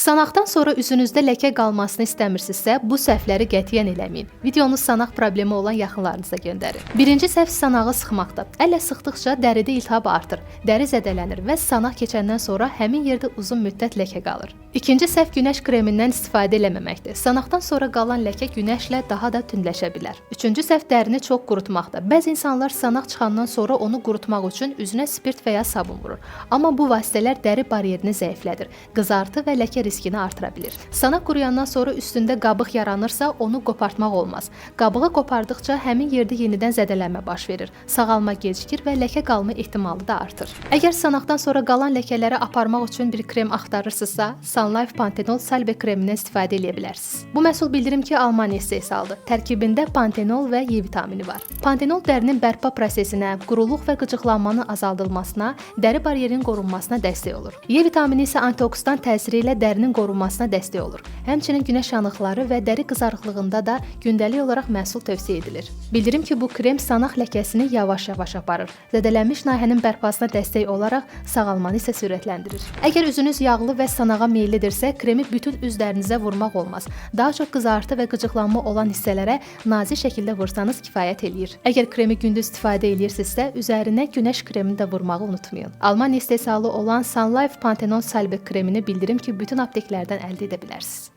Sanaqdan sonra üzünüzdə ləkə qalmasını istəmirsinizsə, bu səhvləri qətiyyən eləməyin. Videonu sanaq problemi olan yaxınlarınıza göndərin. Birinci səhv sanağı sıxmaqdır. Əllə sıxdıqca dəridə iltihab artır, dəri zədələnir və sanaq keçəndən sonra həmin yerdə uzun müddət ləkə qalır. İkinci səhv günəş kremindən istifadə eləməməkdir. Sanaqdan sonra qalan ləkə günəşlə daha da tündləşə bilər. Üçüncü səhv dərini çox qurutmaqdır. Bəzi insanlar sanaq çıxandan sonra onu qurutmaq üçün üzünə spirt və ya sabun vurur. Amma bu vasitələr dəri baryerini zəiflədir, qızartı və ləkə riskini artıra bilir. Sanaq quruyandan sonra üstündə qabıq yaranırsa, onu qopartmaq olmaz. Qabığı qopardıqca həmin yerdə yenidən zədələnmə baş verir. Sağalma gecikir və ləkə qalma ehtimalı da artır. Əgər sanaqdan sonra qalan ləkələri aparmaq üçün bir krem axtarırsınızsa, Sunlife Panthenol Salbe kremindən istifadə edə bilərsiniz. Bu məhsul bildirim ki, Almaniya istehsalıdır. Tərkibində pantenol və E vitamini var. Pantenol dərinin bərpa prosesinə, quruluq və qıcıqlanmanın azaldılmasına, dəri bariyerinin qorunmasına dəstək olur. E vitamini isə antioksidant təsiri ilə dərinin qorunmasına dəstək olur. Həmçinin günəş yanıqları və dəri qızarıqlığında da gündəlik olaraq məhsul tövsiyə edilir. Bildirim ki, bu krem sanaq ləkəsini yavaş-yavaş aparır. Zədələnmiş nahiyənin bərpasına dəstək olaraq sağalmanı isə sürətləndirir. Əgər üzünüz yağlı və sanağa meyillidirsə, kremi bütün üz dərinizə vurmaq olmaz. Daha çox qızartı və qıcıqlanma olan hissələrə nazik şəkildə vursanız kifayət eləyir. Əgər kremi gündüz istifadə edirsinizsə, üzərinə günəş kremini də vurmağı unutmayın. Almaniya istehsalı olan Sunlife Panthenol Salbe kremini bildirim ki, bütün apteklərdən əldə edə bilərsiniz.